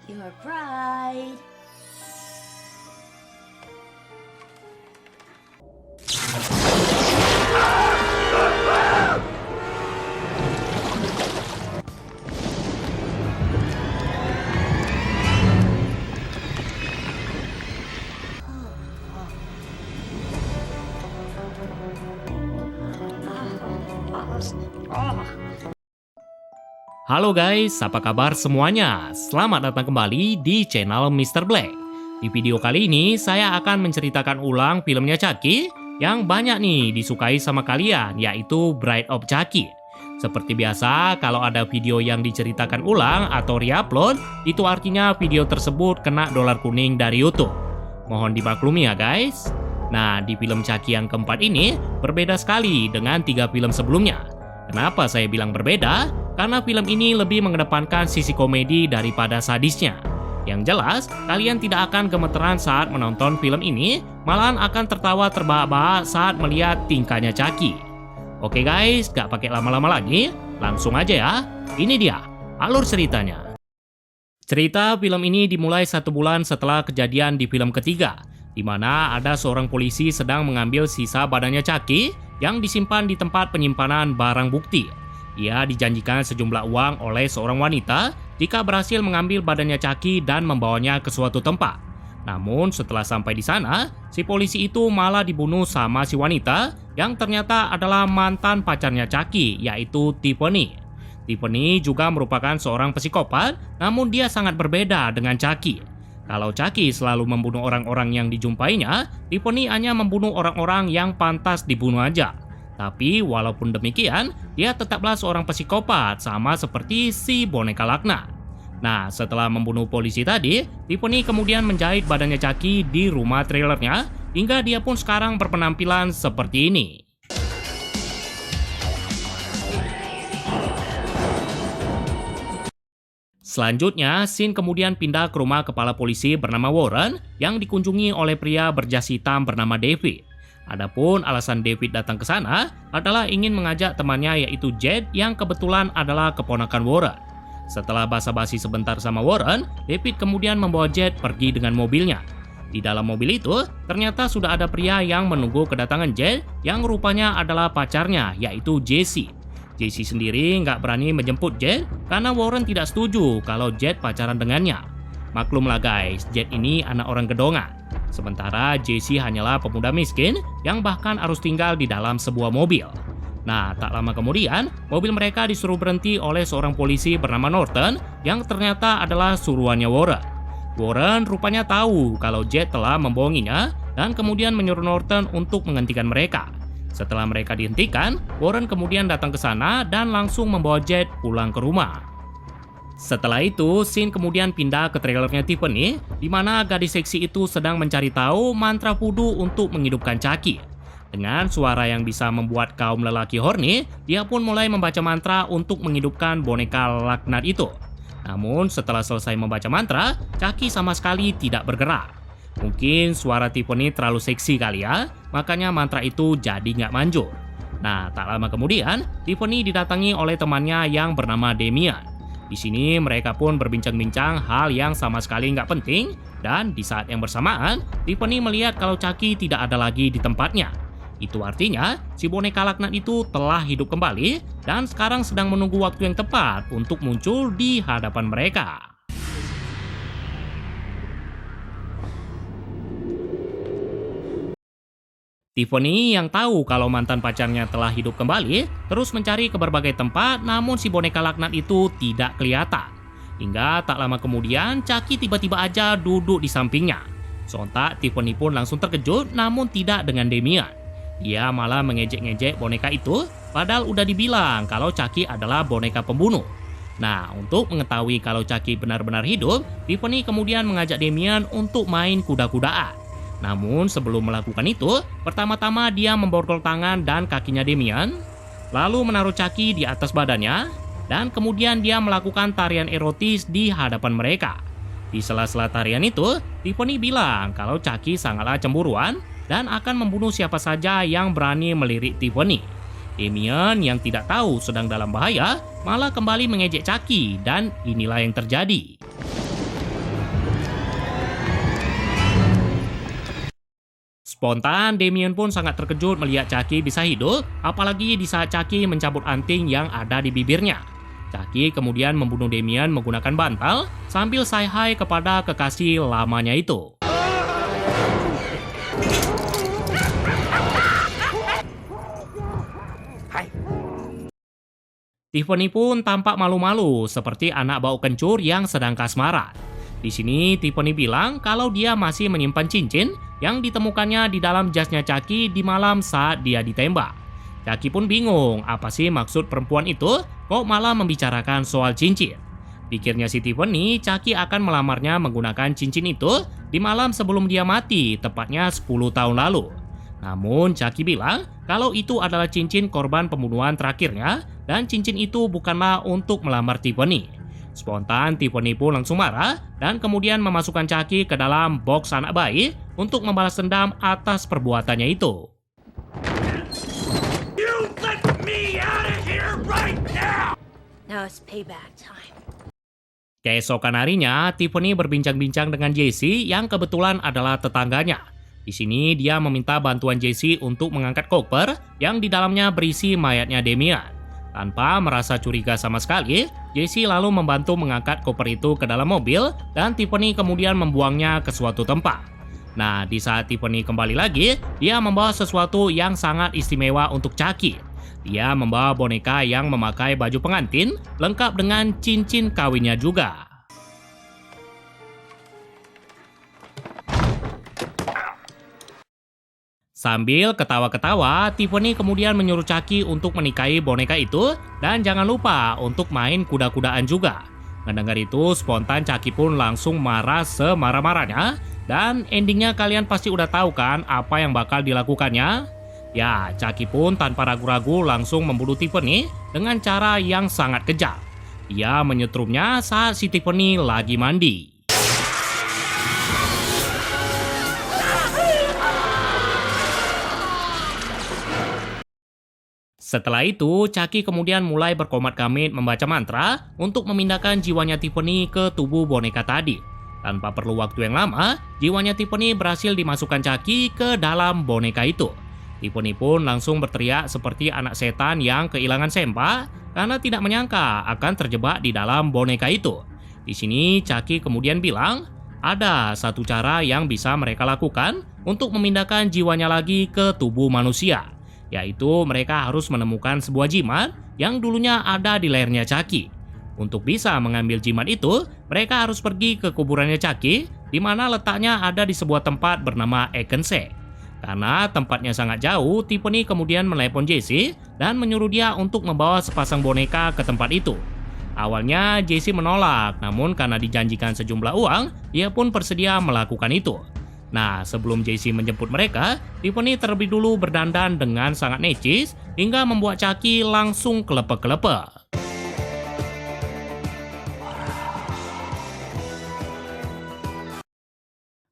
Your bride. Halo guys, apa kabar semuanya? Selamat datang kembali di channel Mr. Black. Di video kali ini, saya akan menceritakan ulang filmnya Chucky yang banyak nih disukai sama kalian, yaitu Bride of Chucky. Seperti biasa, kalau ada video yang diceritakan ulang atau re-upload, itu artinya video tersebut kena dolar kuning dari YouTube. Mohon dimaklumi ya guys. Nah, di film Chucky yang keempat ini, berbeda sekali dengan 3 film sebelumnya. Kenapa saya bilang berbeda? Karena film ini lebih mengedepankan sisi komedi daripada sadisnya. Yang jelas, kalian tidak akan gemeteran saat menonton film ini, malahan akan tertawa terbahak-bahak saat melihat tingkahnya Chucky. Oke guys, gak pakai lama-lama lagi, langsung aja ya. Ini dia, alur ceritanya. Cerita film ini dimulai 1 bulan setelah kejadian di film ketiga, di mana ada seorang polisi sedang mengambil sisa badannya Chucky yang disimpan di tempat penyimpanan barang bukti. Ia dijanjikan sejumlah uang oleh seorang wanita jika berhasil mengambil badannya Chucky dan membawanya ke suatu tempat. Namun setelah sampai di sana, si polisi itu malah dibunuh sama si wanita yang ternyata adalah mantan pacarnya Chucky, yaitu Tiffany. Tiffany juga merupakan seorang psikopat, namun dia sangat berbeda dengan Chucky. Kalau Chucky selalu membunuh orang-orang yang dijumpainya, Tiffany hanya membunuh orang-orang yang pantas dibunuh aja. Tapi walaupun demikian, dia tetaplah seorang psikopat sama seperti si boneka laknat. Nah, setelah membunuh polisi tadi, Tiffany kemudian menjahit badannya Chucky di rumah trailernya hingga dia pun sekarang berpenampilan seperti ini. Selanjutnya, scene kemudian pindah ke rumah kepala polisi bernama Warren yang dikunjungi oleh pria berjas hitam bernama David. Adapun alasan David datang ke sana adalah ingin mengajak temannya yaitu Jed yang kebetulan adalah keponakan Warren. Setelah basa-basi sebentar sama Warren, David kemudian membawa Jed pergi dengan mobilnya. Di dalam mobil itu, ternyata sudah ada pria yang menunggu kedatangan Jed yang rupanya adalah pacarnya yaitu Jesse. Jesse sendiri nggak berani menjemput Jed karena Warren tidak setuju kalau Jed pacaran dengannya. Maklumlah guys, Jed ini anak orang gedongan. Sementara Jesse hanyalah pemuda miskin yang bahkan harus tinggal di dalam sebuah mobil. Nah, tak lama kemudian, mobil mereka disuruh berhenti oleh seorang polisi bernama Norton yang ternyata adalah suruhannya Warren. Warren rupanya tahu kalau Jed telah membohonginya dan kemudian menyuruh Norton untuk menghentikan mereka. Setelah mereka dihentikan, Warren kemudian datang ke sana dan langsung membawa Jed pulang ke rumah. Setelah itu, scene kemudian pindah ke trailernya Tiffany, di mana gadis seksi itu sedang mencari tahu mantra voodoo untuk menghidupkan Chucky. Dengan suara yang bisa membuat kaum lelaki horny, dia pun mulai membaca mantra untuk menghidupkan boneka laknat itu. Namun setelah selesai membaca mantra, Chucky sama sekali tidak bergerak. Mungkin suara Tiffany terlalu seksi kali ya, makanya mantra itu jadi nggak manjur. Nah, tak lama kemudian, Tiffany didatangi oleh temannya yang bernama Damian. Di sini mereka pun berbincang-bincang hal yang sama sekali nggak penting, dan di saat yang bersamaan, Tiffany melihat kalau Chucky tidak ada lagi di tempatnya. Itu artinya, si boneka laknat itu telah hidup kembali, dan sekarang sedang menunggu waktu yang tepat untuk muncul di hadapan mereka. Tiffany yang tahu kalau mantan pacarnya telah hidup kembali, terus mencari ke berbagai tempat, namun si boneka laknat itu tidak kelihatan. Hingga tak lama kemudian, Chucky tiba-tiba aja duduk di sampingnya. Sontak Tiffany pun langsung terkejut, namun tidak dengan Damian. Dia malah mengejek-ngejek boneka itu, padahal udah dibilang kalau Chucky adalah boneka pembunuh. Nah, untuk mengetahui kalau Chucky benar-benar hidup, Tiffany kemudian mengajak Damian untuk main kuda-kudaan. Namun sebelum melakukan itu, pertama-tama dia memborgol tangan dan kakinya Damian, lalu menaruh Chucky di atas badannya, dan kemudian dia melakukan tarian erotis di hadapan mereka. Di sela-sela tarian itu, Tiffany bilang kalau Chucky sangatlah cemburuan dan akan membunuh siapa saja yang berani melirik Tiffany. Damian yang tidak tahu sedang dalam bahaya malah kembali mengejek Chucky dan inilah yang terjadi. Spontan, Damien pun sangat terkejut melihat Chucky bisa hidup, apalagi di saat Chucky mencabut anting yang ada di bibirnya. Chucky kemudian membunuh Damien menggunakan bantal sambil say hi kepada kekasih lamanya itu. Tiffany pun tampak malu-malu seperti anak bau kencur yang sedang kasmaran. Di sini Tiffany bilang kalau dia masih menyimpan cincin yang ditemukannya di dalam jasnya Chucky di malam saat dia ditembak. Chucky pun bingung apa sih maksud perempuan itu kok malah membicarakan soal cincin. Pikirnya si Tiffany, Chucky akan melamarnya menggunakan cincin itu di malam sebelum dia mati, tepatnya 10 tahun lalu. Namun Chucky bilang kalau itu adalah cincin korban pembunuhan terakhirnya dan cincin itu bukanlah untuk melamar Tiffany. Spontan Tiffany pun langsung marah dan kemudian memasukkan Chucky ke dalam box anak bayi untuk membalas dendam atas perbuatannya itu. You let me out of here right now! Now it's payback time. Keesokan harinya, Tiffany berbincang-bincang dengan Jesse yang kebetulan adalah tetangganya. Di sini dia meminta bantuan Jesse untuk mengangkat koper yang di dalamnya berisi mayatnya Damien. Tanpa merasa curiga sama sekali, Jesse lalu membantu mengangkat koper itu ke dalam mobil dan Tiffany kemudian membuangnya ke suatu tempat. Nah, di saat Tiffany kembali lagi, dia membawa sesuatu yang sangat istimewa untuk Chucky. Dia membawa boneka yang memakai baju pengantin lengkap dengan cincin kawinnya juga. Sambil ketawa-ketawa, Tiffany kemudian menyuruh Chucky untuk menikahi boneka itu dan jangan lupa untuk main kuda-kudaan juga. Mendengar itu, spontan Chucky pun langsung marah semarah-marahnya dan endingnya kalian pasti udah tahu kan apa yang bakal dilakukannya? Ya, Chucky pun tanpa ragu-ragu langsung membunuh Tiffany dengan cara yang sangat kejam. Dia menyetrumnya saat si Tiffany lagi mandi. Setelah itu, Chucky kemudian mulai berkomat-kamit membaca mantra untuk memindahkan jiwanya Tiffany ke tubuh boneka tadi. Tanpa perlu waktu yang lama, jiwanya Tiffany berhasil dimasukkan Chucky ke dalam boneka itu. Tiffany pun langsung berteriak seperti anak setan yang kehilangan sempak karena tidak menyangka akan terjebak di dalam boneka itu. Di sini, Chucky kemudian bilang, ada satu cara yang bisa mereka lakukan untuk memindahkan jiwanya lagi ke tubuh manusia. Yaitu mereka harus menemukan sebuah jimat yang dulunya ada di lehernya Chucky. Untuk bisa mengambil jimat itu, mereka harus pergi ke kuburannya Chucky, di mana letaknya ada di sebuah tempat bernama Ekense. Karena tempatnya sangat jauh, Tiffany kemudian menelepon Jesse dan menyuruh dia untuk membawa sepasang boneka ke tempat itu. Awalnya Jesse menolak, namun karena dijanjikan sejumlah uang, dia pun bersedia melakukan itu. Nah, sebelum Jesse menjemput mereka, Tiffany terlebih dulu berdandan dengan sangat necis hingga membuat Chucky langsung kelepek-kelepek.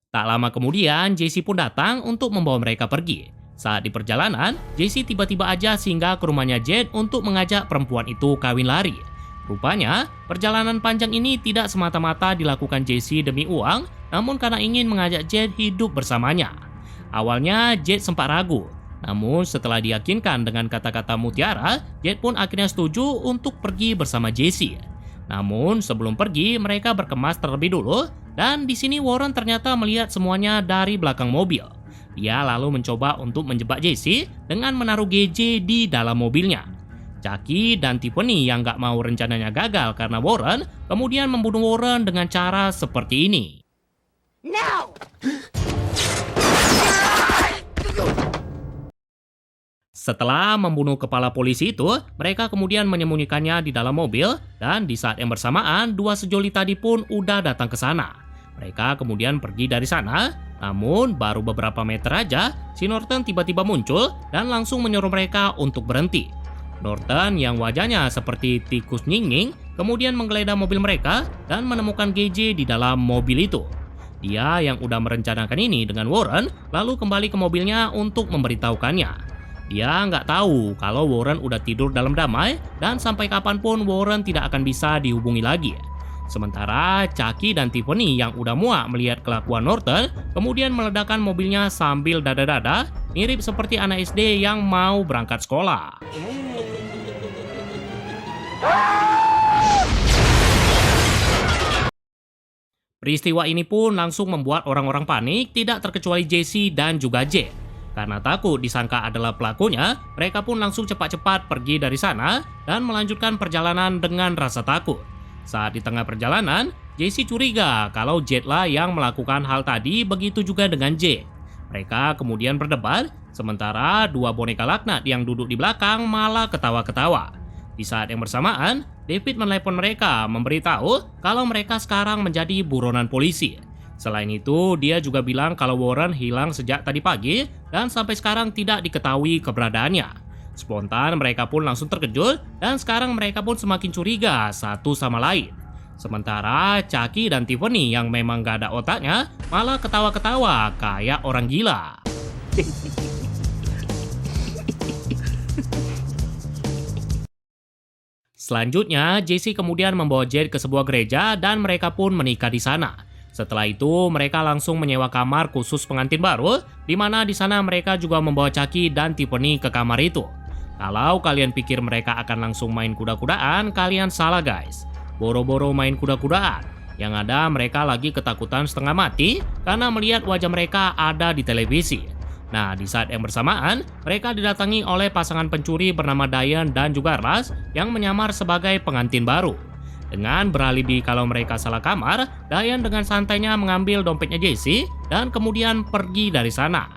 Tak lama kemudian, Jesse pun datang untuk membawa mereka pergi. Saat di perjalanan, Jesse tiba-tiba aja singgah ke rumahnya Jade untuk mengajak perempuan itu kawin lari. Rupanya, perjalanan panjang ini tidak semata-mata dilakukan Jesse demi uang, namun karena ingin mengajak Jade hidup bersamanya. Awalnya Jade sempat ragu, namun setelah diyakinkan dengan kata-kata mutiara, Jade pun akhirnya setuju untuk pergi bersama Jesse. Namun sebelum pergi, mereka berkemas terlebih dulu, dan di sini Warren ternyata melihat semuanya dari belakang mobil. Dia lalu mencoba untuk menjebak Jesse dengan menaruh GJ di dalam mobilnya. Chucky dan Tiffany yang gak mau rencananya gagal karena Warren kemudian membunuh Warren dengan cara seperti ini. Now! Setelah membunuh kepala polisi itu, mereka kemudian menyembunyikannya di dalam mobil dan di saat yang bersamaan dua sejoli tadi pun udah datang ke sana. Mereka kemudian pergi dari sana, namun baru beberapa meter aja si Norton tiba-tiba muncul dan langsung menyuruh mereka untuk berhenti. Norton yang wajahnya seperti tikus nying-nying kemudian menggeledah mobil mereka dan menemukan GJ di dalam mobil itu. Dia yang udah merencanakan ini dengan Warren lalu kembali ke mobilnya untuk memberitahukannya. Dia nggak tahu kalau Warren udah tidur dalam damai dan sampai kapanpun Warren tidak akan bisa dihubungi lagi. Sementara Chucky dan Tiffany yang udah muak melihat kelakuan Norton kemudian meledakkan mobilnya sambil dada-dada mirip seperti anak SD yang mau berangkat sekolah. Peristiwa ini pun langsung membuat orang-orang panik, tidak terkecuali Jesse dan juga Jet. Karena takut disangka adalah pelakunya, mereka pun langsung cepat-cepat pergi dari sana dan melanjutkan perjalanan dengan rasa takut. Saat di tengah perjalanan, Jesse curiga kalau Jet lah yang melakukan hal tadi, begitu juga dengan Jet. Mereka kemudian berdebat, sementara dua boneka laknat yang duduk di belakang malah ketawa-ketawa. Di saat yang bersamaan, David menelepon mereka memberitahu kalau mereka sekarang menjadi buronan polisi. Selain itu, dia juga bilang kalau Warren hilang sejak tadi pagi dan sampai sekarang tidak diketahui keberadaannya. Spontan mereka pun langsung terkejut dan sekarang mereka pun semakin curiga satu sama lain. Sementara Chucky dan Tiffany yang memang gak ada otaknya malah ketawa-ketawa kayak orang gila. Selanjutnya, Jesse kemudian membawa Jet ke sebuah gereja dan mereka pun menikah di sana. Setelah itu, mereka langsung menyewa kamar khusus pengantin baru, di mana di sana mereka juga membawa Chucky dan Tiffany ke kamar itu. Kalau kalian pikir mereka akan langsung main kuda-kudaan, kalian salah guys. Boro-boro main kuda-kudaan. Yang ada mereka lagi ketakutan setengah mati karena melihat wajah mereka ada di televisi. Nah, di saat yang bersamaan, mereka didatangi oleh pasangan pencuri bernama Diane dan juga Russ yang menyamar sebagai pengantin baru. Dengan beralibi kalau mereka salah kamar, Diane dengan santainya mengambil dompetnya Jesse dan kemudian pergi dari sana.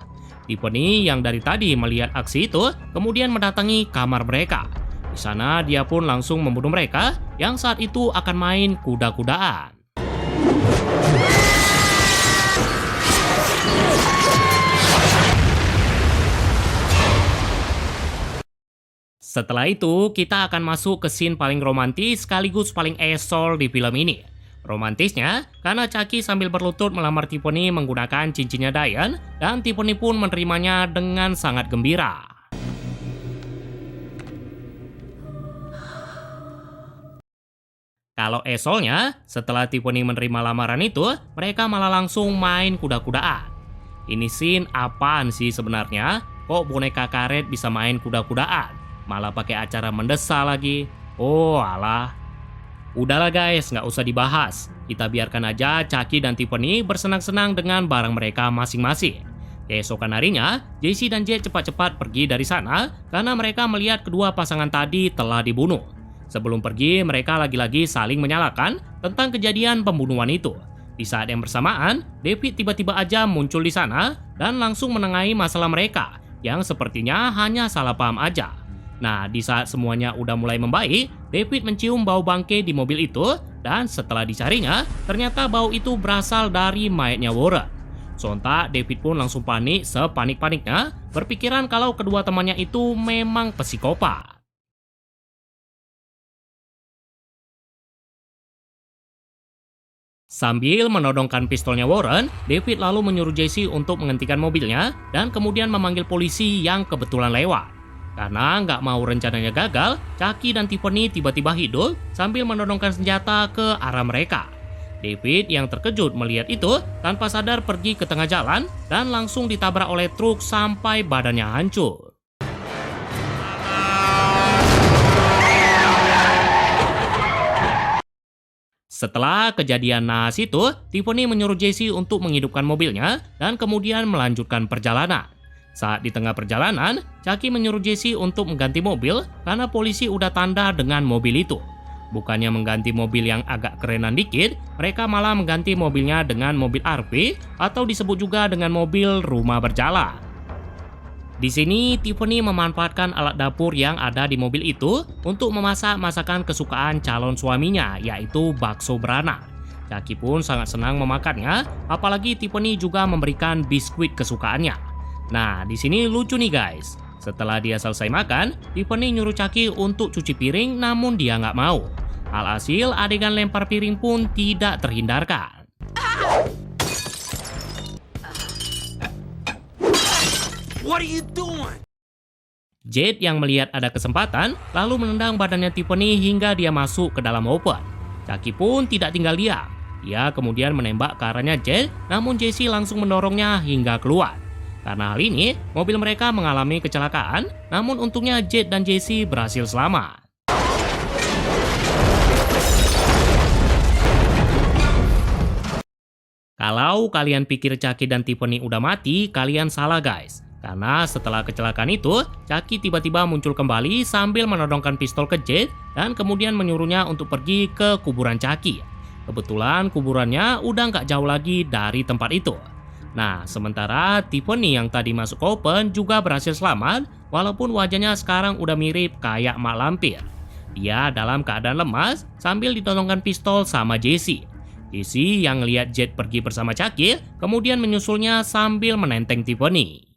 Tiffany yang dari tadi melihat aksi itu kemudian mendatangi kamar mereka. Di sana dia pun langsung membunuh mereka yang saat itu akan main kuda-kudaan. Setelah itu, kita akan masuk ke scene paling romantis sekaligus paling esol di film ini. Romantisnya, karena Chucky sambil berlutut melamar Tiffany menggunakan cincinnya Diane, dan Tiffany pun menerimanya dengan sangat gembira. Kalau esolnya, setelah Tiffany menerima lamaran itu, mereka malah langsung main kuda-kudaan. Ini scene apaan sih sebenarnya? Kok boneka karet bisa main kuda-kudaan? Malah pakai acara mendesa lagi. Oh alah. Udahlah guys, nggak usah dibahas. Kita biarkan aja Chucky dan Tiffany bersenang-senang dengan barang mereka masing-masing. Keesokan harinya, Jesse dan Jet cepat-cepat pergi dari sana karena mereka melihat kedua pasangan tadi telah dibunuh. Sebelum pergi, mereka lagi-lagi saling menyalahkan tentang kejadian pembunuhan itu. Di saat yang bersamaan, David tiba-tiba aja muncul di sana dan langsung menengahi masalah mereka yang sepertinya hanya salah paham aja. Nah, di saat semuanya udah mulai membaik, David mencium bau bangke di mobil itu dan setelah dicarinya, ternyata bau itu berasal dari mayatnya Warren. Sontak, David pun langsung panik sepanik-paniknya, berpikiran kalau kedua temannya itu memang psikopat. Sambil menodongkan pistolnya Warren, David lalu menyuruh Jesse untuk menghentikan mobilnya dan kemudian memanggil polisi yang kebetulan lewat. Karena nggak mau rencananya gagal, Chucky dan Tiffany tiba-tiba hidup sambil menodongkan senjata ke arah mereka. David yang terkejut melihat itu tanpa sadar pergi ke tengah jalan dan langsung ditabrak oleh truk sampai badannya hancur. Setelah kejadian naas itu, Tiffany menyuruh Jesse untuk menghidupkan mobilnya dan kemudian melanjutkan perjalanan. Saat di tengah perjalanan, Chucky menyuruh Jesse untuk mengganti mobil karena polisi udah tanda dengan mobil itu. Bukannya mengganti mobil yang agak kerenan dikit, mereka malah mengganti mobilnya dengan mobil RV atau disebut juga dengan mobil rumah berjalan. Di sini, Tiffany memanfaatkan alat dapur yang ada di mobil itu untuk memasak masakan kesukaan calon suaminya, yaitu bakso beranak. Chucky pun sangat senang memakannya, apalagi Tiffany juga memberikan biskuit kesukaannya. Nah, di sini lucu nih guys. Setelah dia selesai makan, Tiffany nyuruh Chucky untuk cuci piring namun dia nggak mau. Alhasil, adegan lempar piring pun tidak terhindarkan. What are you doing? Jet yang melihat ada kesempatan, lalu menendang badannya Tiffany hingga dia masuk ke dalam oven. Chucky pun tidak tinggal diam. Ia kemudian menembak ke arahnya Jet, namun Jesse langsung mendorongnya hingga keluar. Karena hal ini, mobil mereka mengalami kecelakaan, namun untungnya Jet dan Jesse berhasil selamat. Kalau kalian pikir Chucky dan Tiffany udah mati, kalian salah guys. Karena setelah kecelakaan itu, Chucky tiba-tiba muncul kembali sambil menodongkan pistol ke Jet dan kemudian menyuruhnya untuk pergi ke kuburan Chucky. Kebetulan kuburannya udah nggak jauh lagi dari tempat itu. Nah, sementara Tiffany yang tadi masuk open juga berhasil selamat, walaupun wajahnya sekarang udah mirip kayak mak lampir. Dia dalam keadaan lemas sambil ditodongkan pistol sama Jesse. Jesse yang ngelihat Jet pergi bersama Chucky, kemudian menyusulnya sambil menenteng Tiffany.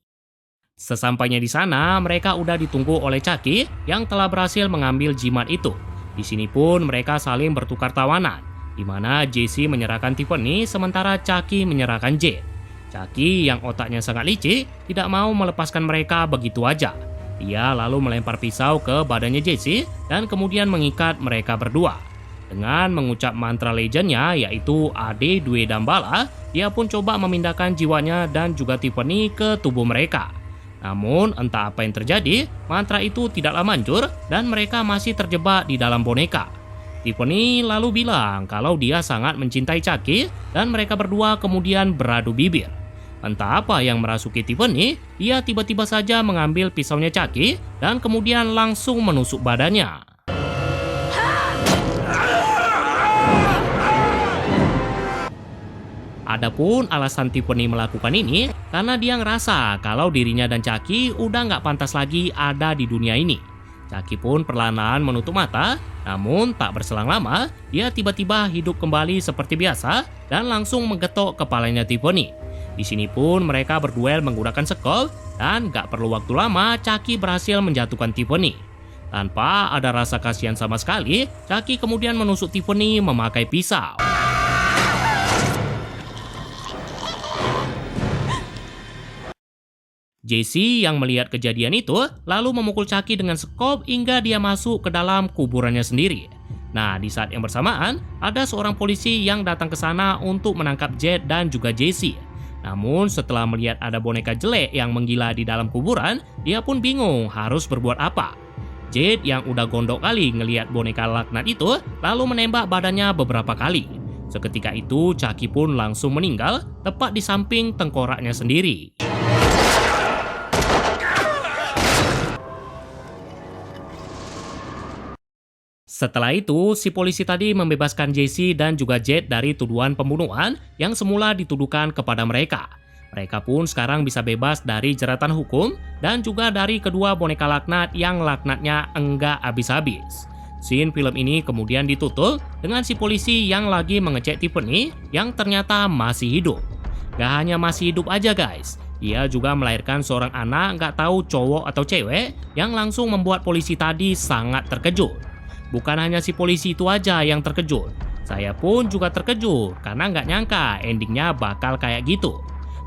Sesampainya di sana, mereka udah ditunggu oleh Chucky yang telah berhasil mengambil jimat itu. Di sini pun mereka saling bertukar tawanan, di mana Jesse menyerahkan Tiffany sementara Chucky menyerahkan Jet. Chucky yang otaknya sangat licik tidak mau melepaskan mereka begitu aja. Dia lalu melempar pisau ke badannya Jesse dan kemudian mengikat mereka berdua. Dengan mengucap mantra legendnya yaitu Ade Due Dambala, dia pun coba memindahkan jiwanya dan juga Tiffany ke tubuh mereka. Namun entah apa yang terjadi, mantra itu tidaklah manjur dan mereka masih terjebak di dalam boneka. Tiffany lalu bilang kalau dia sangat mencintai Chucky dan mereka berdua kemudian beradu bibir. Entah apa yang merasuki Tiffany, dia tiba-tiba saja mengambil pisaunya Chucky dan kemudian langsung menusuk badannya. Adapun alasan Tiffany melakukan ini karena dia ngerasa kalau dirinya dan Chucky udah nggak pantas lagi ada di dunia ini. Chucky pun perlahan-lahan menutup mata, namun tak berselang lama, dia tiba-tiba hidup kembali seperti biasa dan langsung menggetok kepalanya Tiffany. Di sini pun mereka berduel menggunakan sekop dan nggak perlu waktu lama Chucky berhasil menjatuhkan Tiffany. Tanpa ada rasa kasihan sama sekali, Chucky kemudian menusuk Tiffany memakai pisau. Jesse yang melihat kejadian itu lalu memukul Chucky dengan sekop hingga dia masuk ke dalam kuburannya sendiri. Nah, di saat yang bersamaan, ada seorang polisi yang datang ke sana untuk menangkap Jet dan juga Jesse. Namun setelah melihat ada boneka jelek yang menggila di dalam kuburan, dia pun bingung harus berbuat apa. Jet yang udah gondok kali ngelihat boneka laknat itu lalu menembak badannya beberapa kali. Seketika itu Chucky pun langsung meninggal tepat di samping tengkoraknya sendiri. Setelah itu, si polisi tadi membebaskan Jesse dan juga Jet dari tuduhan pembunuhan yang semula dituduhkan kepada mereka. Mereka pun sekarang bisa bebas dari jeratan hukum dan juga dari kedua boneka laknat yang laknatnya enggak habis-habis. Scene film ini kemudian ditutup dengan si polisi yang lagi mengecek Tiffany yang ternyata masih hidup. Gak hanya masih hidup aja guys, dia juga melahirkan seorang anak nggak tahu cowok atau cewek yang langsung membuat polisi tadi sangat terkejut. Bukan hanya si polisi itu aja yang terkejut, saya pun juga terkejut karena nggak nyangka endingnya bakal kayak gitu.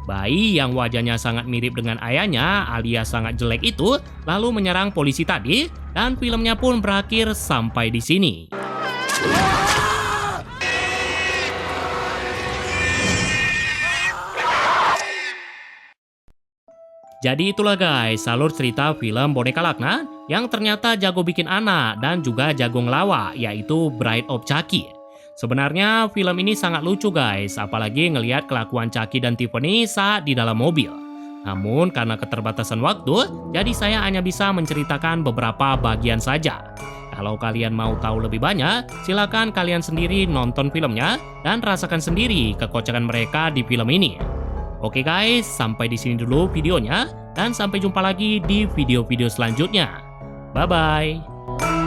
Bayi yang wajahnya sangat mirip dengan ayahnya alias sangat jelek itu lalu menyerang polisi tadi dan filmnya pun berakhir sampai di sini. Jadi itulah guys, alur cerita film Boneka Laknat yang ternyata jago bikin anak dan juga jago ngelawak, yaitu Bride of Chucky. Sebenarnya film ini sangat lucu guys, apalagi ngelihat kelakuan Chucky dan Tiffany saat di dalam mobil. Namun karena keterbatasan waktu, jadi saya hanya bisa menceritakan beberapa bagian saja. Kalau kalian mau tahu lebih banyak, silakan kalian sendiri nonton filmnya dan rasakan sendiri kekocakan mereka di film ini. Oke guys, sampai di sini dulu videonya dan sampai jumpa lagi di video-video selanjutnya. Bye bye.